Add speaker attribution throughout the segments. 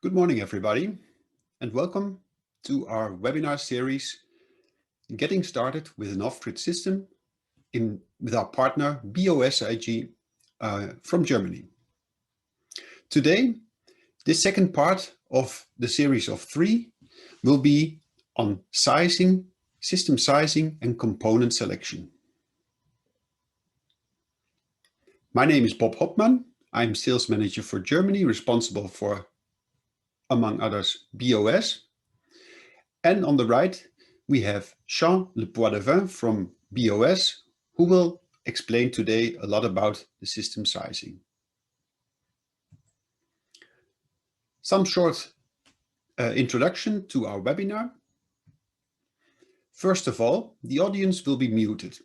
Speaker 1: Good morning, everybody, and welcome to our webinar series, Getting Started with an Off-Grid System with our partner BOS-AG from Germany. Today, this second part of the series of 3 will be on sizing, system sizing, and component selection. My name is Bob Hopman. I'm Sales Manager for Germany, responsible for, among others, BOS. And on the right, we have Jean Lepoidevin from BOS, who will explain today a lot about the system sizing. Some short introduction to our webinar. First of all, the audience will be muted,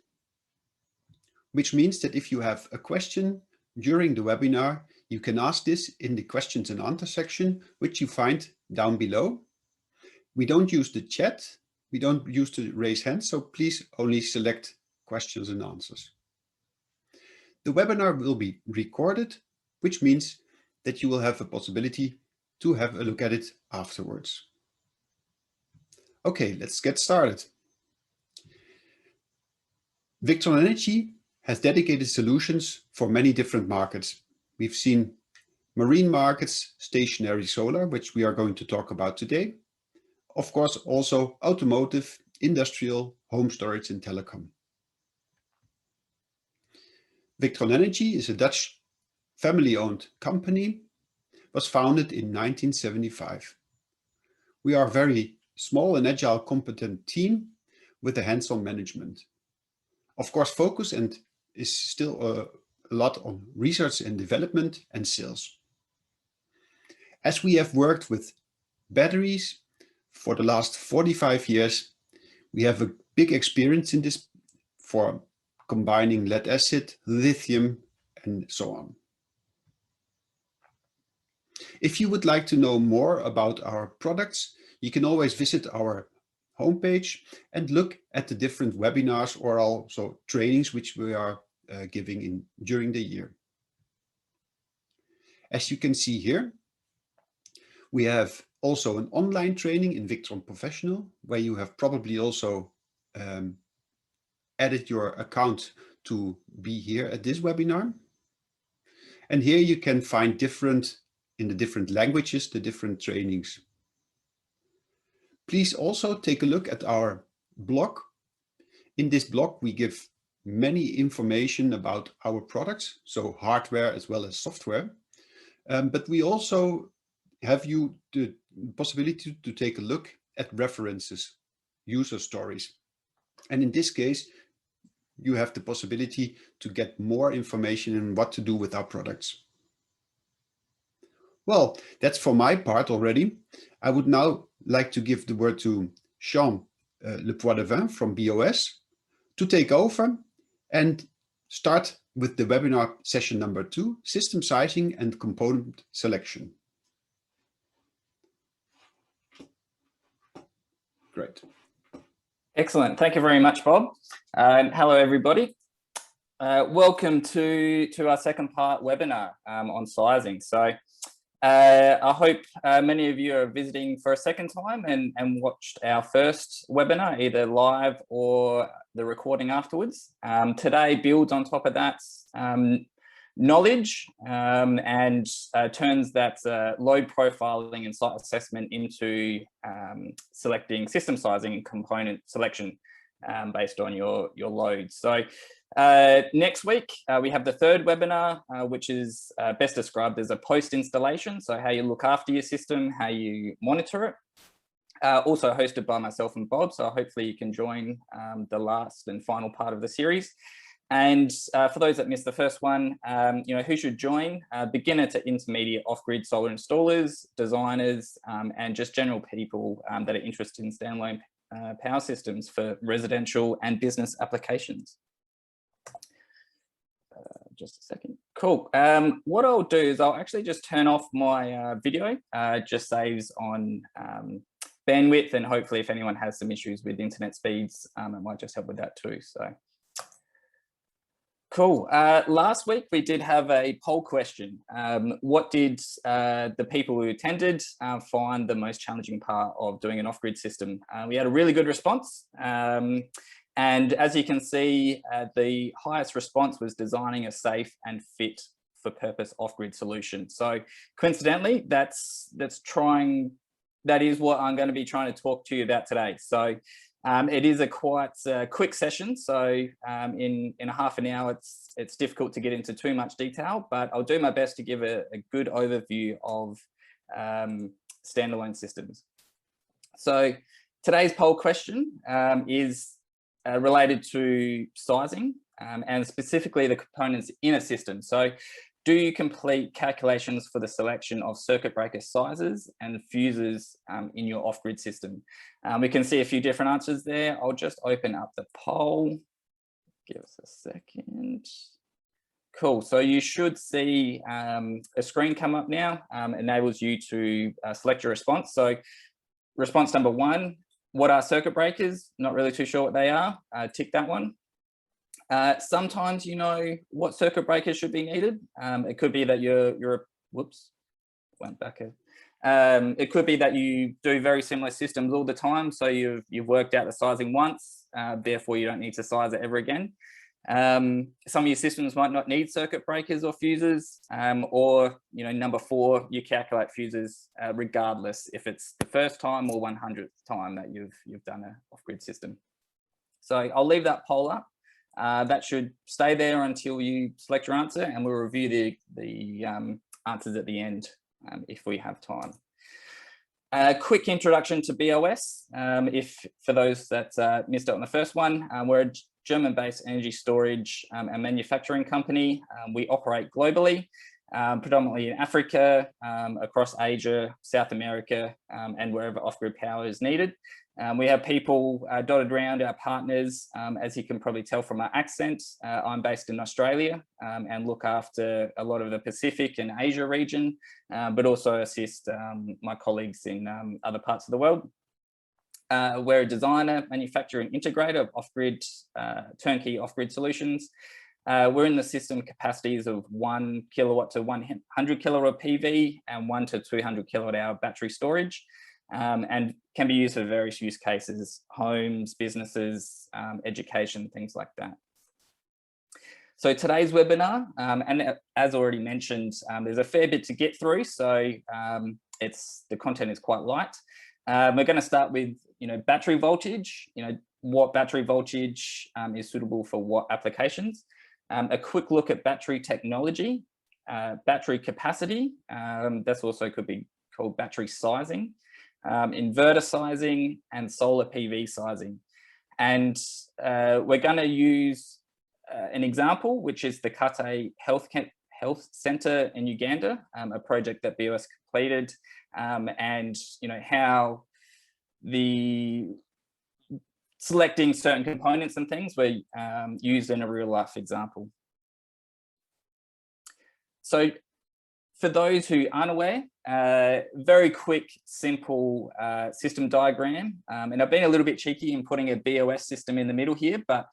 Speaker 1: which means that if you have a question during the webinar, you can ask this in the questions and answer section, which you find down below. We don't use the chat. We don't use the raise hand, so please only select questions and answers. The webinar will be recorded, which means that you will have a possibility to have a look at it afterwards. Okay, let's get started. Victron Energy has dedicated solutions for many different markets. We've seen marine markets, stationary solar, which we are going to talk about today. Of course, also automotive, industrial, home storage, and telecom. Victron Energy is a Dutch family-owned company, was founded in 1975. We are a very small and agile, competent team with a hands-on management. Of course, focus and is still a lot on research and development and sales. As we have worked with batteries for the last 45 years, we have a big experience in this for combining lead acid, lithium, and so on. If you would like to know more about our products, you can always visit our homepage and look at the different webinars or also trainings which we are giving during the year. As you can see here, we have also an online training in Victron Professional, where you have probably also added your account to be here at this webinar. And here you can find in the different languages, the different trainings. Please also take a look at our blog. In this blog, we give many information about our products, so hardware as well as software. But we also have you the possibility to take a look at references, user stories. And in this case, you have the possibility to get more information on what to do with our products. Well, that's for my part already. I would now like to give the word to Jean Lepoidevin from BOS to take over and start with the webinar session number 2, system sizing and component selection. Great.
Speaker 2: Excellent. Thank you very much, Bob. Hello, everybody. Welcome to our second part webinar on sizing. So I hope many of you are visiting for a second time and watched our first webinar, either live or the recording afterwards. Today builds on top of that knowledge and turns that load profiling and site assessment into selecting system sizing and component selection based on your loads. So next week we have the third webinar, which is best described as a post-installation, so how you look after your system, how you monitor it. Also hosted by myself and Bob, so hopefully you can join the last and final part of the series. And for those that missed the first one, who should join? Beginner to intermediate off-grid solar installers, designers, and just general people that are interested in standalone power systems for residential and business applications. Just a second. Cool. What I'll do is I'll actually just turn off my video. Just saves on bandwidth, and hopefully if anyone has some issues with internet speeds, it might just help with that too. So Cool. Last week we did have a poll question. What did the people who attended find the most challenging part of doing an off-grid system? We had a really good response. And as you can see, the highest response was designing a safe and fit for purpose off-grid solution. So coincidentally, that is what I'm going to be trying to talk to you about today. So it is a quite quick session, so in a half an hour, it's difficult to get into too much detail, but I'll do my best to give a good overview of standalone systems. So today's poll question is related to sizing and specifically the components in a system. So do you complete calculations for the selection of circuit breaker sizes and fuses in your off-grid system? We can see a few different answers there. I'll just open up the poll. Give us a second. Cool. So you should see a screen come up now. Enables you to select your response. So response number 1, what are circuit breakers? Not really too sure what they are. Tick that one. Sometimes you know what circuit breakers should be needed. It could be that it could be that you do very similar systems all the time, so you've worked out the sizing once, therefore you don't need to size it ever again. Some of your systems might not need circuit breakers or fuses, or number 4, you calculate fuses regardless if it's the first time or 100th time that you've done an off-grid system. So I'll leave that poll up. That should stay there until you select your answer, and we'll review the answers at the end if we have time. A quick introduction to BOS. For those that missed it on the first one, we're a German-based energy storage and manufacturing company. We operate globally, predominantly in Africa, across Asia, South America, and wherever off-grid power is needed. We have people dotted around, our partners. As you can probably tell from our accent, I'm based in Australia and look after a lot of the Pacific and Asia region, but also assist my colleagues in other parts of the world. We're a designer, manufacturer and integrator of off-grid, turnkey off-grid solutions. We're in the system capacities of 1 kilowatt to 100 kilowatt PV and 1 to 200 kilowatt hour battery storage. And can be used for various use cases, homes, businesses, education, things like that. So today's webinar, and as already mentioned, there's a fair bit to get through, so the content is quite light. We're going to start with battery voltage, what battery voltage is suitable for what applications, a quick look at battery technology, battery capacity, that's also could be called battery sizing, inverter sizing, and solar PV sizing. And we're going to use an example, which is the KATATE Health Center in Uganda, a project that BOS completed, and how the selecting certain components and things were used in a real life example. So for those who aren't aware, very quick, simple system diagram. And I've been a little bit cheeky in putting a BOS system in the middle here, but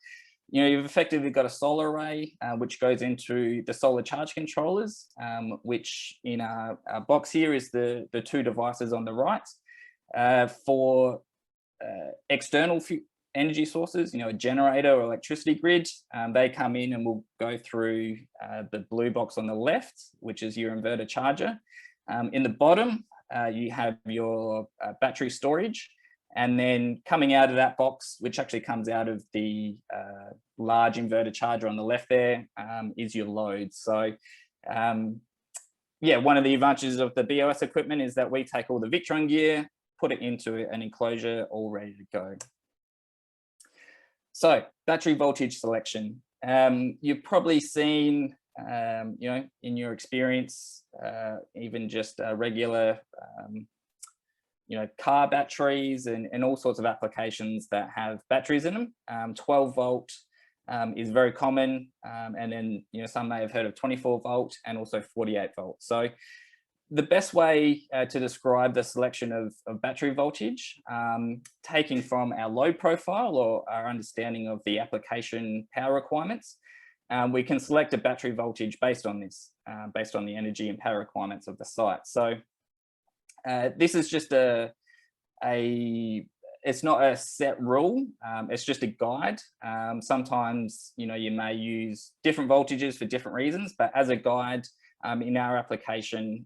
Speaker 2: you've effectively got a solar array, which goes into the solar charge controllers, which in our box here is the 2 devices on the right. For external energy sources, a generator or electricity grid, they come in and will go through the blue box on the left, which is your inverter charger. In the bottom, you have your battery storage, and then coming out of that box, which actually comes out of the large inverter charger on the left there, is your load. So yeah, one of the advantages of the BOS equipment is that we take all the Victron gear, put it into an enclosure all ready to go. So battery voltage selection. You've probably seen, in your experience, even just regular, car batteries and all sorts of applications that have batteries in them. 12 volt is very common. And then, some may have heard of 24 volt and also 48 volt. So the best way to describe the selection of battery voltage, taking from our load profile or our understanding of the application power requirements, we can select a battery voltage based on this, based on the energy and power requirements of the site. So this is just it's not a set rule, it's just a guide. Sometimes, you know, you may use different voltages for different reasons, but as a guide, in our application,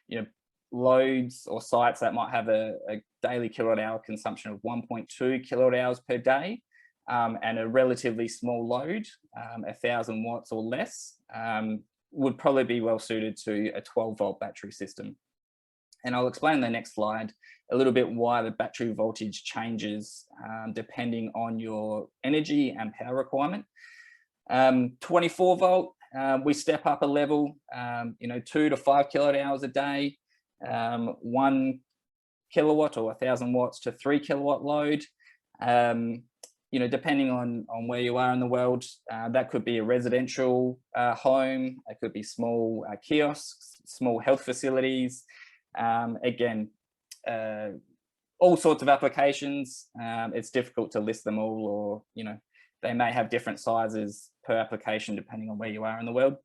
Speaker 2: you know, loads or sites that might have a daily kilowatt hour consumption of 1.2 kilowatt hours per day, and a relatively small load, 1,000 watts or less, would probably be well suited to a 12-volt battery system. And I'll explain in the next slide a little bit why the battery voltage changes depending on your energy and power requirement. 24 volt, we step up a level, you know, 2 to 5 kilowatt hours a day, 1 kilowatt or 1,000 watts to 3 kilowatt load. You know, depending on where you are in the world, that could be a residential home, it could be small kiosks, small health facilities. Again, all sorts of applications. It's difficult to list them all, or, you know, they may have different sizes per application depending on where you are in the world.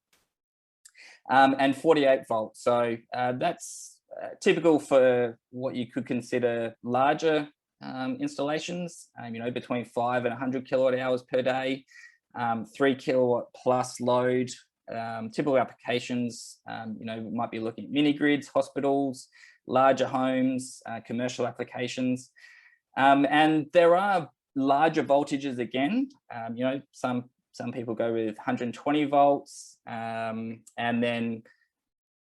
Speaker 2: And 48 volts. So that's typical for what you could consider larger installations, you know, between 5 and 100 kilowatt hours per day, 3 kilowatt plus load. Typical applications, you know, we might be looking at mini grids, hospitals, larger homes, commercial applications. And there are larger voltages again. You know, some people go with 120 volts, and then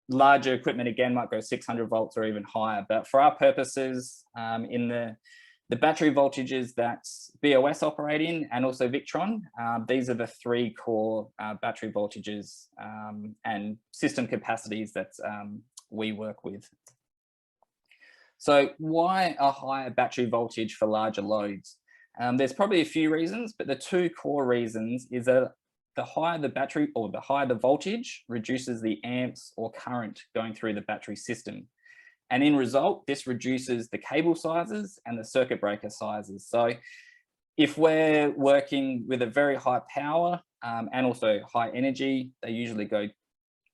Speaker 2: larger equipment again might go 600 volts or even higher. But for our purposes, in the battery voltages that BOS operate in, and also Victron, these are the 3 core battery voltages and system capacities that we work with. So why a higher battery voltage for larger loads? There's probably a few reasons, but the 2 core reasons is that the higher the battery, or the higher the voltage, reduces the amps or current going through the battery system. And in result, this reduces the cable sizes and the circuit breaker sizes. So if we're working with a very high power and also high energy, they usually go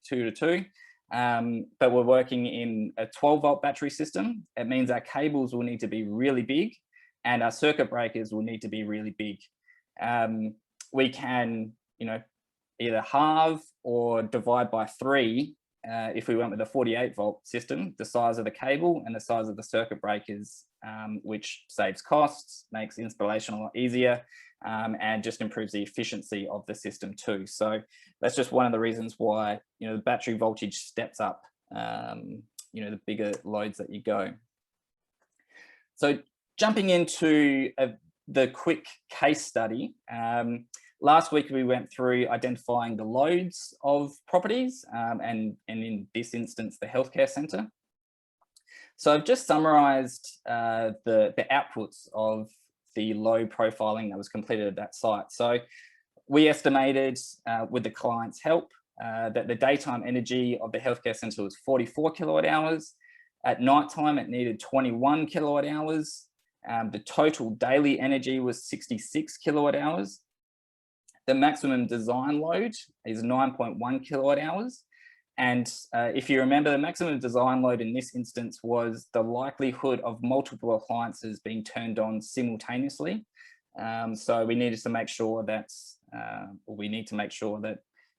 Speaker 2: 2 to 2. But we're working in a 12-volt battery system. It means our cables will need to be really big and our circuit breakers will need to be really big. We can, you know, either halve or divide by 3 if we went with a 48-volt system, the size of the cable and the size of the circuit breakers, which saves costs, makes installation a lot easier, and just improves the efficiency of the system too. So that's just one of the reasons why, you know, the battery voltage steps up, you know, the bigger loads that you go. So jumping into the quick case study, last week we went through identifying the loads of properties, and in this instance, the healthcare centre. So I've just summarised the outputs of the load profiling that was completed at that site. So we estimated, with the client's help, that the daytime energy of the healthcare centre was 44 kilowatt hours. At night time, it needed 21 kilowatt hours. The total daily energy was 66 kilowatt hours. The maximum design load is 9.1 kilowatt hours. And if you remember, the maximum design load in this instance was the likelihood of multiple appliances being turned on simultaneously. So we needed to make sure that, you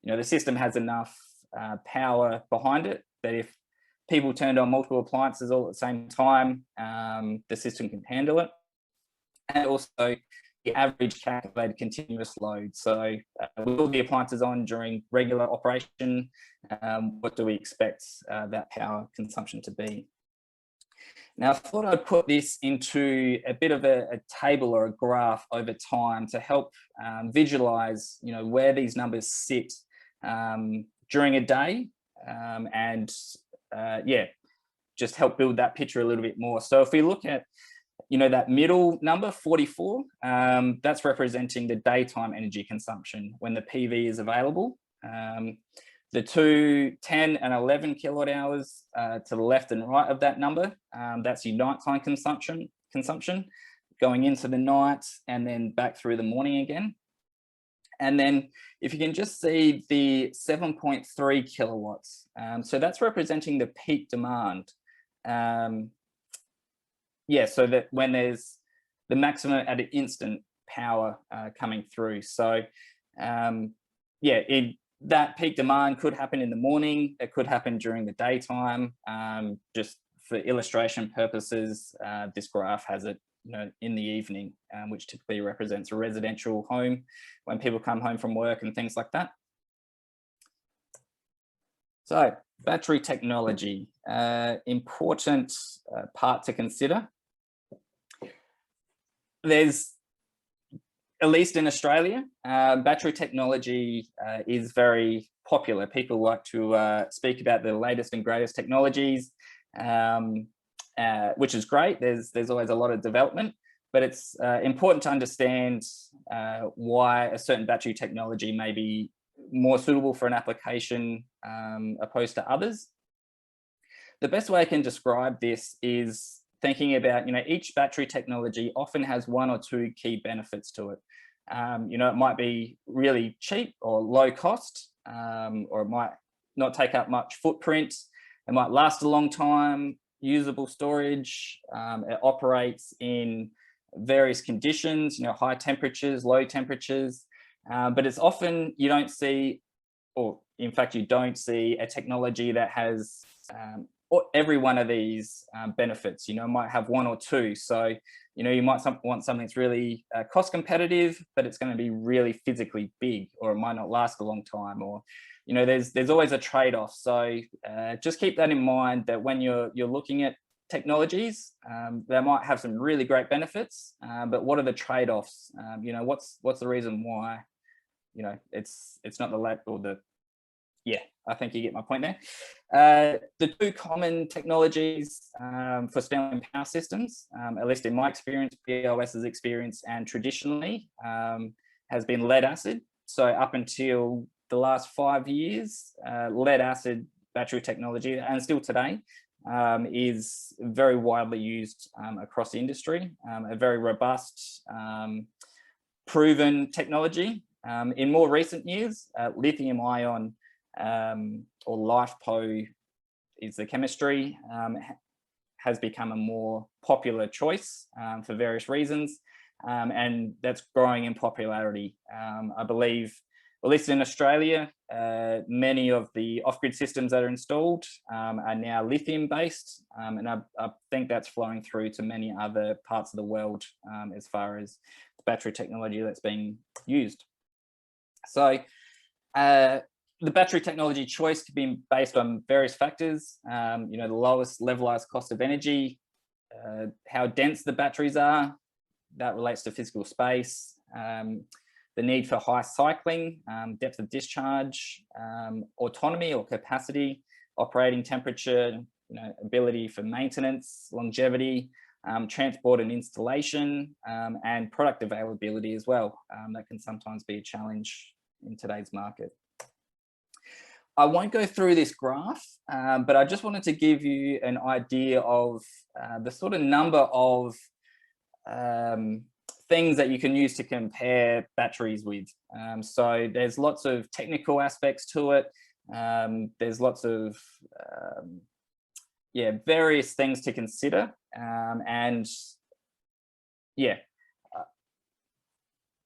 Speaker 2: know, the system has enough power behind it, that if people turned on multiple appliances all at the same time, the system can handle it. And also the average calculated continuous load. So with all the appliances on during regular operation, what do we expect that power consumption to be? Now, I thought I'd put this into a bit of a table or a graph over time to help visualize, you know, where these numbers sit during a day, and yeah, just help build that picture a little bit more. So if we look at, you know, that middle number, 44, that's representing the daytime energy consumption when the PV is available. The 2, 10 and 11 kilowatt hours to the left and right of that number, that's your nighttime consumption going into the night and then back through the morning again. And then if you can just see the 7.3 kilowatts, so that's representing the peak demand. Yeah, so that when there's the maximum at an instant power coming through. So yeah, that peak demand could happen in the morning, it could happen during the daytime. Just for illustration purposes, this graph has it in the evening, which typically represents a residential home when people come home from work and things like that. So battery technology, important part to consider. There's, at least in Australia, battery technology is very popular. People like to speak about the latest and greatest technologies, which is great. There's always a lot of development, but it's important to understand why a certain battery technology may be more suitable for an application opposed to others. The best way I can describe this is thinking about, each battery technology often has one or two key benefits to it. It might be really cheap or low cost, or it might not take up much footprint. It might last a long time, usable storage. It operates in various conditions, high temperatures, low temperatures, but it's often you don't see, or in fact, you don't see a technology that has every one of these benefits. Might have one or two. So, you might want something that's really cost competitive, but it's going to be really physically big, or it might not last a long time, or, there's always a trade-off. So just keep that in mind, that when you're looking at technologies, they might have some really great benefits, but what are the trade-offs? What's the reason why, it's not the lab or the, yeah, I think you get my point there. The two common technologies for Stirling power systems, at least in my experience, BOS's experience, and traditionally has been lead acid. So up until the last 5 years, lead acid battery technology, and still today, is very widely used across the industry, a very robust, proven technology. In more recent years, lithium ion or LiFePO is the chemistry, has become a more popular choice for various reasons, and that's growing in popularity. I believe, at least in Australia, many of the off-grid systems that are installed are now lithium-based, and I think that's flowing through to many other parts of the world as far as battery technology that's being used. So the battery technology choice could be based on various factors, the lowest levelized cost of energy, how dense the batteries are, that relates to physical space, the need for high cycling, depth of discharge, autonomy or capacity, operating temperature, ability for maintenance, longevity, transport and installation, and product availability as well. That can sometimes be a challenge in today's market. I won't go through this graph, but I just wanted to give you an idea of the sort of number of things that you can use to compare batteries with. So there's lots of technical aspects to it. There's lots of various things to consider, and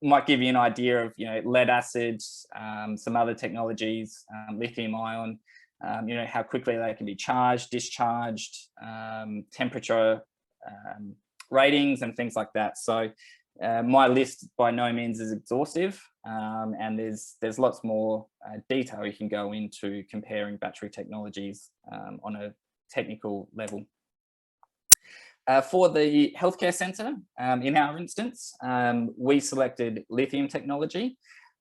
Speaker 2: might give you an idea of lead acid, some other technologies, lithium ion, how quickly they can be charged, discharged, temperature ratings, and things like that. So my list by no means is exhaustive, and there's lots more detail you can go into comparing battery technologies on a technical level. For the healthcare centre, in our instance, we selected lithium technology.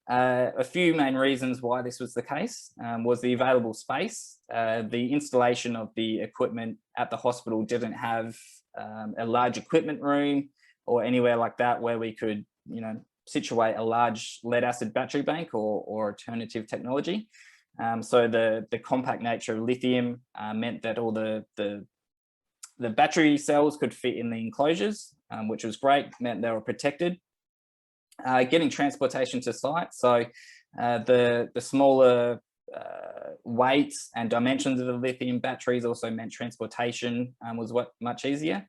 Speaker 2: A few main reasons why this was the case was the available space. The installation of the equipment at the hospital didn't have a large equipment room or anywhere like that where we could, situate a large lead acid battery bank or alternative technology. So the compact nature of lithium meant that all the battery cells could fit in the enclosures, which was great, meant they were protected. Getting transportation to site. So the smaller weights and dimensions of the lithium batteries also meant transportation was much easier.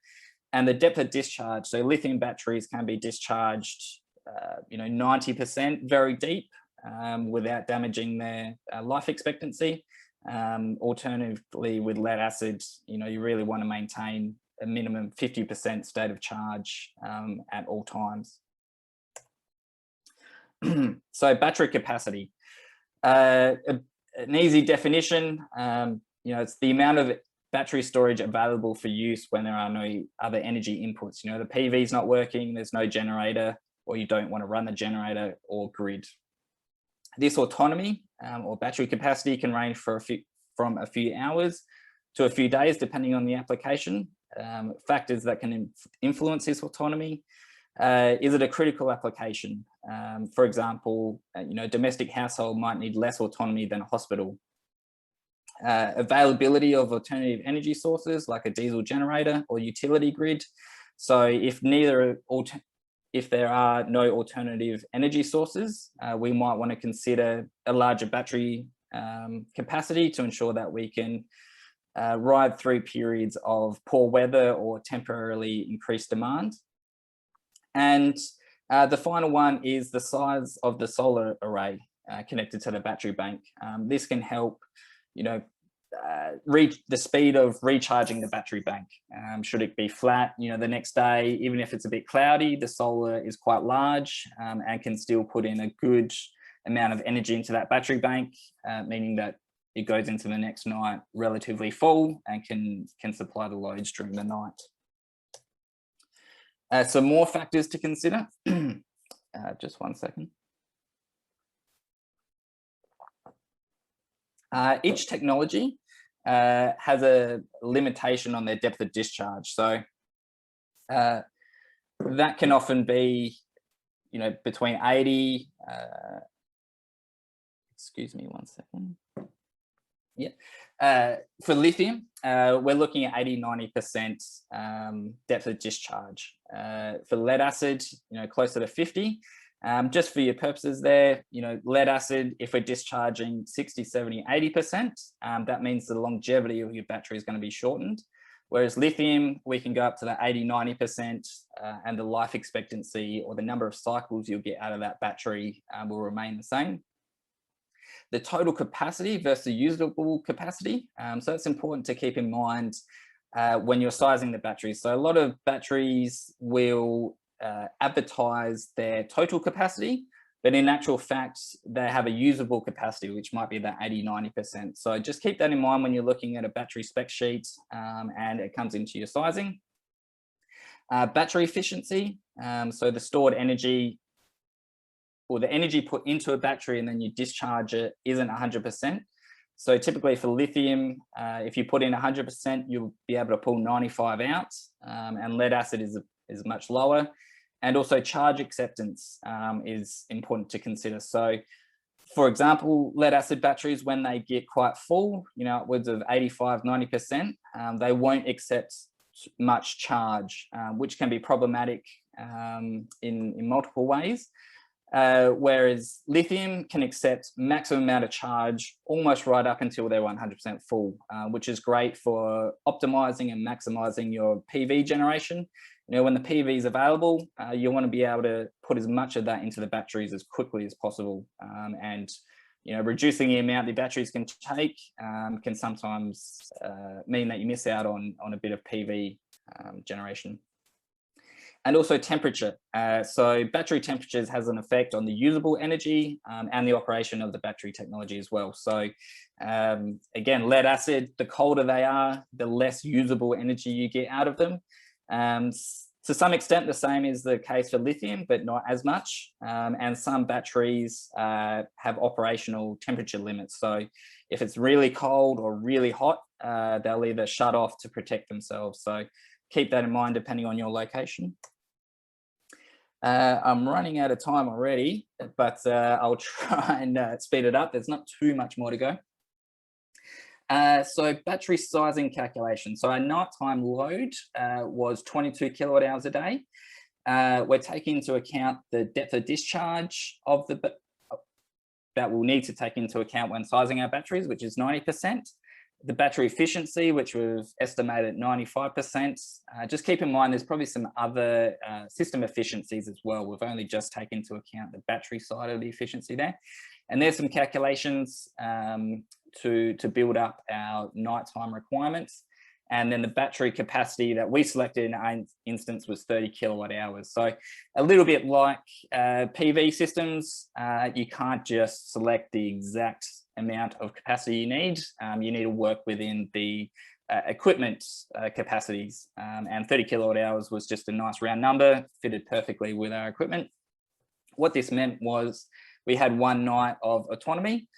Speaker 2: And the depth of discharge. So lithium batteries can be discharged, 90% very deep without damaging their life expectancy. Alternatively, with lead acid, you really want to maintain a minimum 50% state of charge at all times. So battery capacity, an easy definition, it's the amount of battery storage available for use when there are no other energy inputs. The PV is not working, there's no generator, or you don't want to run the generator or grid. This autonomy or battery capacity can range from a few hours to a few days, depending on the application. Factors that can influence this autonomy. Is it a critical application? For example, a domestic household might need less autonomy than a hospital. Availability of alternative energy sources like a diesel generator or utility grid. So if there are no alternative energy sources, we might want to consider a larger battery capacity to ensure that we can ride through periods of poor weather or temporarily increased demand. And the final one is the size of the solar array connected to the battery bank. This can help, reach the speed of recharging the battery bank. Should it be flat, the next day, even if it's a bit cloudy, the solar is quite large and can still put in a good amount of energy into that battery bank, meaning that it goes into the next night relatively full and can supply the loads during the night. Some more factors to consider. Just one second. Each technology has a limitation on their depth of discharge. So that can often be, between 80, excuse me one second. Yeah. For lithium, we're looking at 80–90% depth of discharge. For lead acid, closer to 50. Just for your purposes there, lead acid, if we're discharging 60, 70, 80%, that means the longevity of your battery is going to be shortened. Whereas lithium, we can go up to the 80–90% and the life expectancy or the number of cycles you'll get out of that battery will remain the same. The total capacity versus usable capacity. So it's important to keep in mind when you're sizing the batteries. So a lot of batteries will advertise their total capacity, but in actual fact, they have a usable capacity, which might be that 80–90%. So just keep that in mind when you're looking at a battery spec sheet and it comes into your sizing. Battery efficiency. So the stored energy or the energy put into a battery and then you discharge it isn't 100%. So typically for lithium, if you put in 100%, you'll be able to pull 95 out, and lead acid is much lower. And also charge acceptance is important to consider. So for example, lead acid batteries, when they get quite full, upwards of 85–90%, they won't accept much charge, which can be problematic in multiple ways. Whereas lithium can accept maximum amount of charge almost right up until they're 100% full, which is great for optimizing and maximizing your PV generation. When the PV is available, you want to be able to put as much of that into the batteries as quickly as possible. And reducing the amount the batteries can take can sometimes mean that you miss out on a bit of PV generation. And also temperature. So battery temperatures has an effect on the usable energy and the operation of the battery technology as well. So again, lead acid, the colder they are, the less usable energy you get out of them. To some extent, the same is the case for lithium, but not as much. And some batteries have operational temperature limits. So if it's really cold or really hot, they'll either shut off to protect themselves. So keep that in mind depending on your location. I'm running out of time already, but I'll try and speed it up. There's not too much more to go. So battery sizing calculation. So our nighttime load was 22 kilowatt hours a day. we're taking into account the depth of discharge of that we'll need to take into account when sizing our batteries, which is 90%. The battery efficiency, which was estimated at 95%. Just keep in mind, there's probably some other system efficiencies as well. We've only just taken into account the battery side of the efficiency there. And there's some calculations to build up our nighttime requirements. And then the battery capacity that we selected in our instance was 30 kilowatt hours. So a little bit like PV systems, you can't just select the exact amount of capacity you need. You need to work within the equipment capacities, and 30 kilowatt hours was just a nice round number, fitted perfectly with our equipment. What this meant was we had 1 night of autonomy.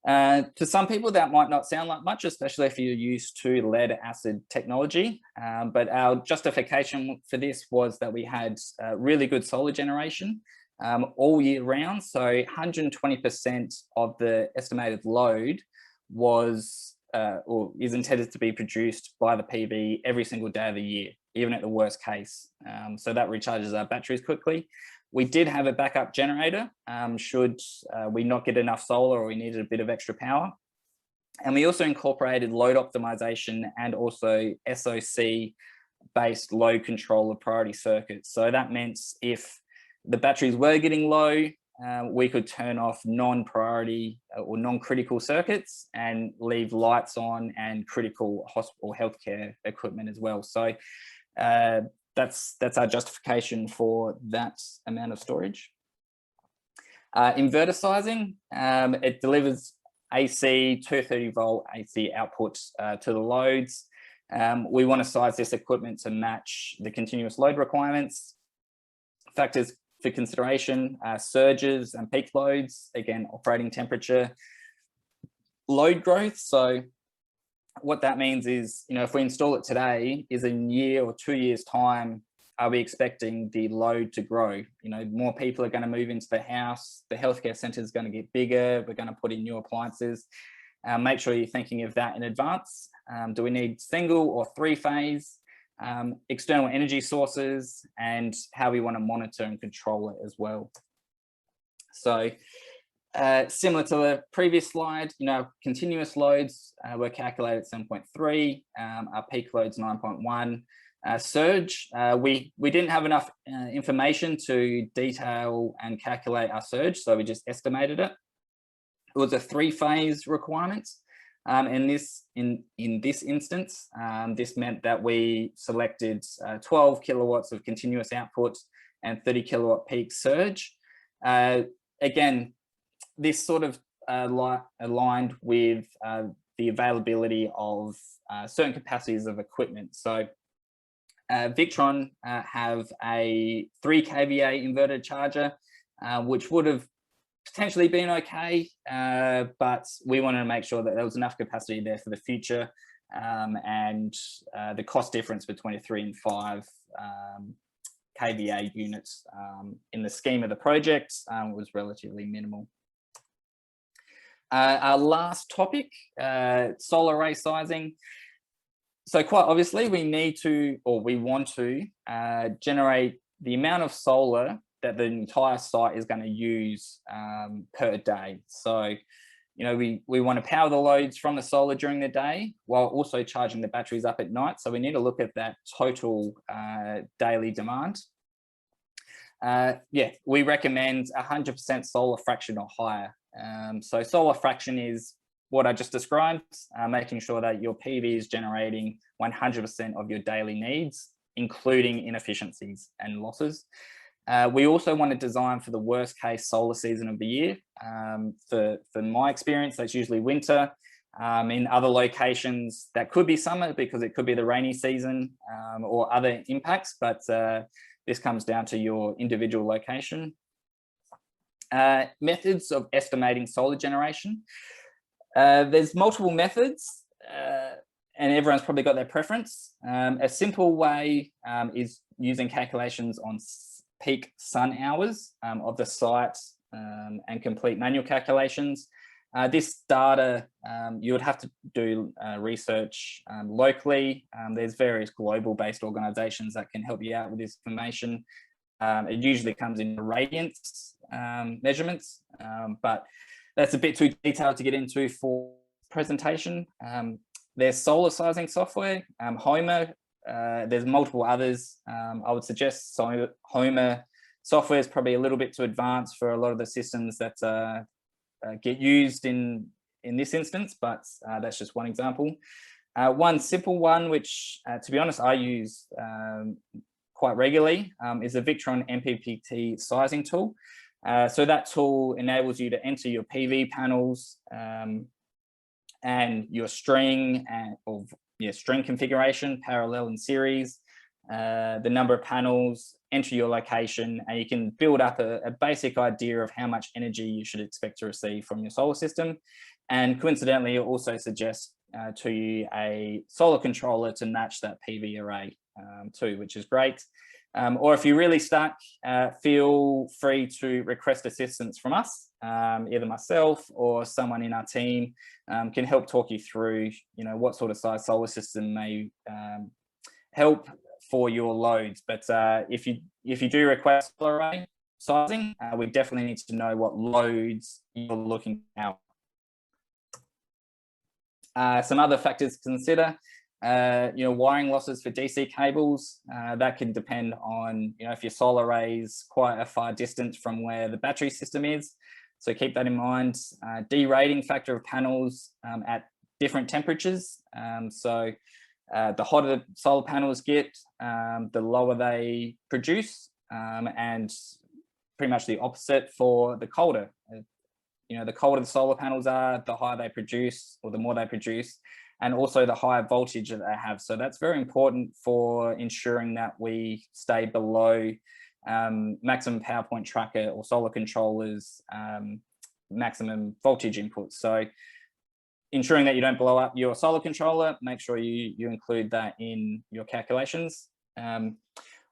Speaker 2: To some people that might not sound like much, especially if you're used to lead acid technology, but our justification for this was that we had really good solar generation all year round. So 120% of the estimated load was or is intended to be produced by the PV every single day of the year, even at the worst case. So that recharges our batteries quickly. We did have a backup generator should we not get enough solar or we needed a bit of extra power. And we also incorporated load optimization and also SOC-based load control of priority circuits. So that meant if the batteries were getting low, we could turn off non-priority or non-critical circuits and leave lights on and critical hospital healthcare equipment as well. So that's our justification for that amount of storage. Inverter sizing, it delivers AC 230 volt AC output to the loads. We want to size this equipment to match the continuous load requirements. Factors for consideration, surges and peak loads, again, operating temperature, load growth. So what that means is, if we install it today, is in a year or 2 years time, are we expecting the load to grow? More people are going to move into the house, the healthcare center is going to get bigger, we're going to put in new appliances. Make sure you're thinking of that in advance. Do we need single or 3-phase? External energy sources, and how we want to monitor and control it as well. So similar to the previous slide, continuous loads were calculated at 7.3, our peak loads 9.1. Surge, we didn't have enough information to detail and calculate our surge, so we just estimated it. It was a 3-phase requirement. In this instance, this meant that we selected 12 kilowatts of continuous output and 30 kilowatt peak surge. Again, this sort of aligned with the availability of certain capacities of equipment. So Victron have a 3 kVA inverter charger, which would have potentially been okay, but we wanted to make sure that there was enough capacity there for the future, and the cost difference between a 3 and 5 kVA units in the scheme of the project was relatively minimal. Our last topic, solar array sizing. So quite obviously we need to, or we want to, generate the amount of solar that the entire site is going to use per day. So, we want to power the loads from the solar during the day while also charging the batteries up at night. So we need to look at that total daily demand. We recommend 100% solar fraction or higher. So solar fraction is what I just described, making sure that your PV is generating 100% of your daily needs, including inefficiencies and losses. We also want to design for the worst case solar season of the year. For my experience, that's usually winter. In other locations, that could be summer because it could be the rainy season or other impacts, but this comes down to your individual location. Methods of estimating solar generation. There's multiple methods and everyone's probably got their preference. A simple way is using calculations on peak sun hours of the site and complete manual calculations. This data, you would have to do research locally. There's various global based organizations that can help you out with this information. It usually comes in radiance measurements, but that's a bit too detailed to get into for presentation. There's solar sizing software, Homer. There's multiple others. I would suggest Homer software is probably a little bit too advanced for a lot of the systems that get used in this instance, but that's just one example. One simple one, which to be honest, I use quite regularly, is a Victron MPPT sizing tool. So that tool enables you to enter your PV panels and your string string configuration, parallel and series, the number of panels, enter your location, and you can build up a basic idea of how much energy you should expect to receive from your solar system. And coincidentally, it also suggests to you a solar controller to match that PV array too, which is great. Or if you're really stuck, feel free to request assistance from us. Either myself or someone in our team can help talk you through, what sort of size solar system may help for your loads. But if you do request solar array sizing, we definitely need to know what loads you're looking at. Some other factors to consider, wiring losses for DC cables. That can depend on, if your solar array is quite a far distance from where the battery system is. So keep that in mind. Derating factor of panels at different temperatures. So the hotter the solar panels get, the lower they produce, and pretty much the opposite for the colder. The colder the solar panels are, the higher they produce, or the more they produce, and also the higher voltage that they have. So that's very important for ensuring that we stay below maximum power point tracker or solar controllers maximum voltage inputs. So ensuring that you don't blow up your solar controller, make sure you include that in your calculations.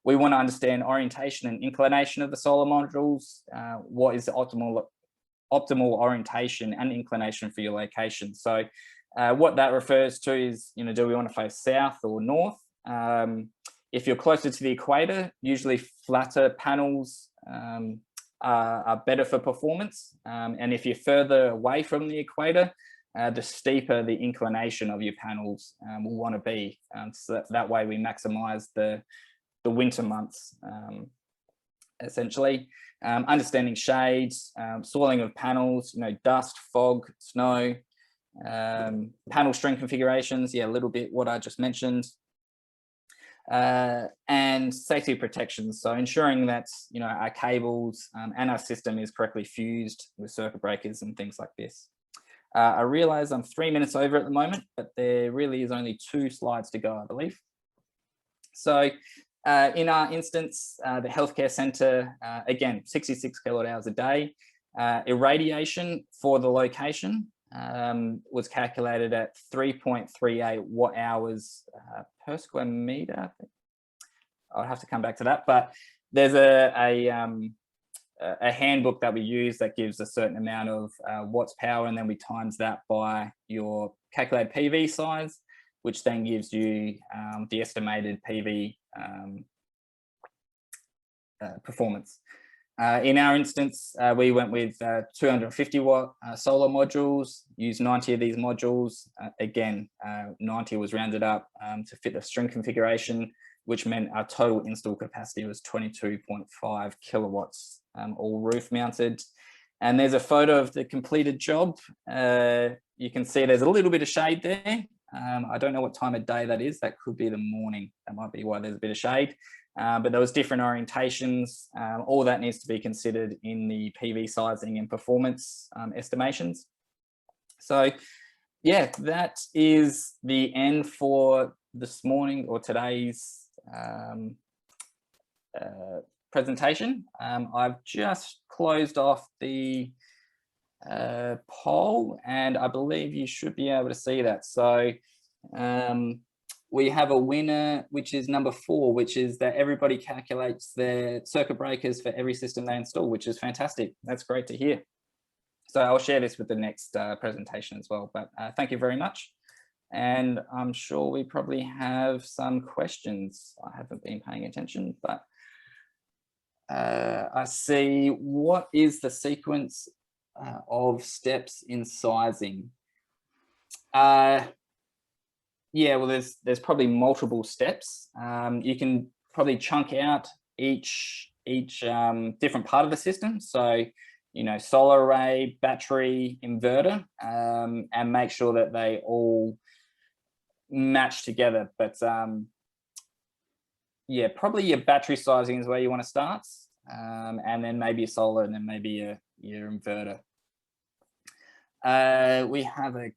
Speaker 2: We want to understand orientation and inclination of the solar modules. What is the optimal orientation and inclination for your location? So what that refers to is, do we want to face south or north? If you're closer to the equator, usually flatter panels are better for performance. And if you're further away from the equator, the steeper the inclination of your panels will want to be. So that way we maximize the winter months, essentially. Understanding shades, soiling of panels, dust, fog, snow, panel string configurations, a little bit what I just mentioned, and safety protections. So ensuring that our cables and our system is correctly fused with circuit breakers and things like this. I realize I'm 3 minutes over at the moment, but there really is only 2 slides to go, I believe. So in our instance, the healthcare centre, again, 66 kilowatt hours a day. Irradiation for the location was calculated at 3.38 watt hours per square metre. I'll have to come back to that, but there's a handbook that we use that gives a certain amount of watts power, and then we times that by your calculated PV size, which then gives you the estimated PV performance. In our instance, we went with 250 watt solar modules, used 90 of these modules. Again, 90 was rounded up to fit the string configuration, which meant our total install capacity was 22.5 kilowatts, all roof mounted. And there's a photo of the completed job. You can see there's a little bit of shade there. I don't know what time of day that is. That could be the morning. That might be why there's a bit of shade. But there was different orientations. All that needs to be considered in the PV sizing and performance estimations. So yeah, that is the end for this morning or today's presentation. I've just closed off the poll, and I believe you should be able to see that. So we have a winner, which is number 4, which is that everybody calculates their circuit breakers for every system they install, which is fantastic. That's great to hear. So I'll share this with the next presentation as well. But thank you very much. And I'm sure we probably have some questions. I haven't been paying attention, but I see. What is the sequence of steps in sizing? Yeah, well, there's probably multiple steps. You can probably chunk out each different part of the system. So, you know, solar array, battery, inverter, and make sure that they all match together. But yeah, probably your battery sizing is where you want to start, and then maybe your solar, and then maybe your inverter. We have a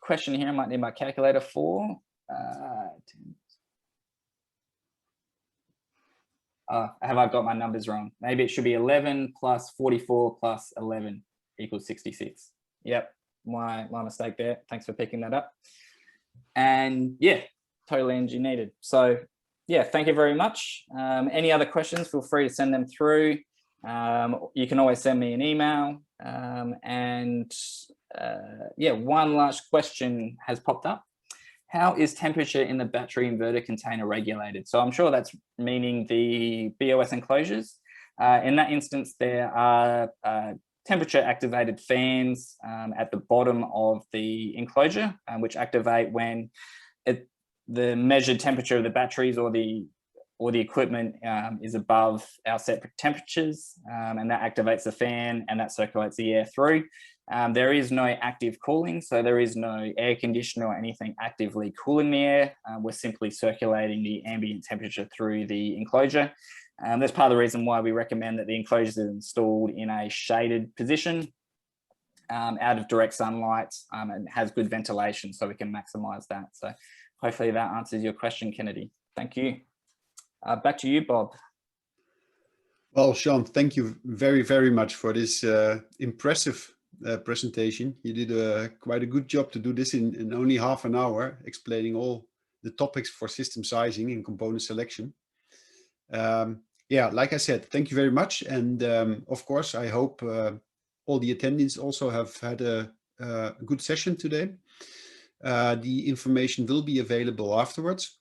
Speaker 2: question here I might need my calculator for. Have I got my numbers wrong? Maybe it should be 11 plus 44 plus 11 equals 66. Yep, my mistake there. Thanks for picking that up. And yeah, total energy needed. So yeah, thank you very much. Any other questions, feel free to send them through. You can always send me an email. Yeah, one last question has popped up. How is temperature in the battery inverter container regulated? So I'm sure that's meaning the BOS enclosures. In that instance, there are temperature activated fans at the bottom of the enclosure, which activate when the measured temperature of the batteries or the equipment is above our set temperatures, and that activates the fan and that circulates the air through. There is no active cooling, so there is no air conditioner or anything actively cooling the air. We're simply circulating the ambient temperature through the enclosure. That's part of the reason why we recommend that the enclosure is installed in a shaded position, out of direct sunlight, and has good ventilation, so we can maximize that. So hopefully that answers your question, Kennedy. Thank you. Back to you, Bob.
Speaker 1: Well, Sean, thank you very, very much for this impressive presentation. You did quite a good job to do this in only half an hour, explaining all the topics for system sizing and component selection. Yeah, like I said, thank you very much. And of course, I hope all the attendees also have had a good session today. The information will be available afterwards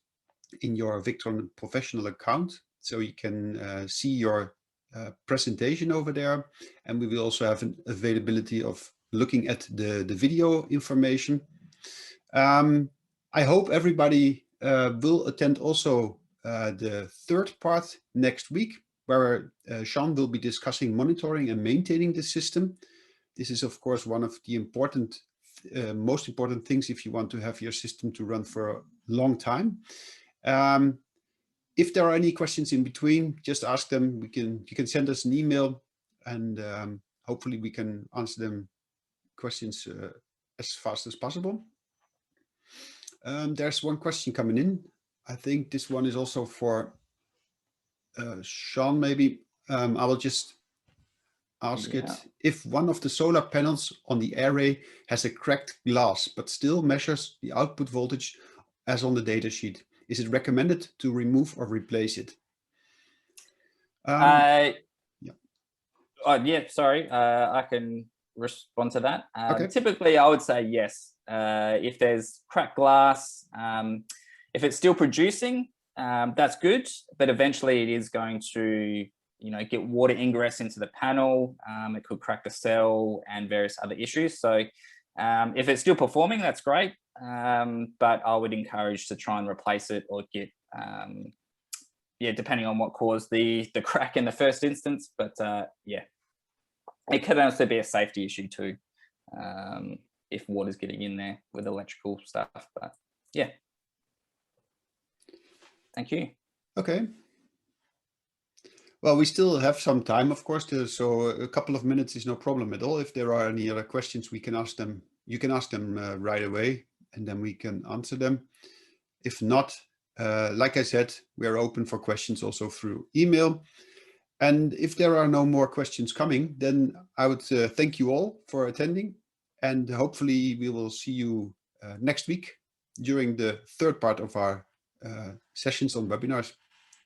Speaker 1: in your Victron professional account, so you can see your presentation over there, and we will also have an availability of looking at the video information. I hope everybody will attend also the third part next week, where Sean will be discussing monitoring and maintaining the system. This is of course one of the most important things if you want to have your system to run for a long time. If there are any questions in between, just ask them. You can send us an email, and hopefully we can answer them questions as fast as possible. There's one question coming in. I think this one is also for Sean, maybe. I will just ask it. If one of the solar panels on the array has a cracked glass, but still measures the output voltage as on the data sheet, is it recommended to remove or replace it?
Speaker 2: Yeah. Oh, yeah, sorry. I can respond to that.
Speaker 1: Okay.
Speaker 2: Typically, I would say yes. If there's cracked glass, if it's still producing, that's good. But eventually, it is going to, you know, get water ingress into the panel. It could crack the cell and various other issues. So if it's still performing, that's great. But I would encourage to try and replace it or get, yeah, depending on what caused the crack in the first instance. But yeah, it could also be a safety issue too, if water's getting in there with electrical stuff. But yeah, thank you.
Speaker 1: Okay. Well, we still have some time, of course, so a couple of minutes is no problem at all. If there are any other questions, we can ask them. You can ask them right away, and then we can answer them. If not, like I said, we are open for questions also through email. And if there are no more questions coming, then I would thank you all for attending, and hopefully we will see you next week during the third part of our sessions on webinars.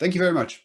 Speaker 1: Thank you very much.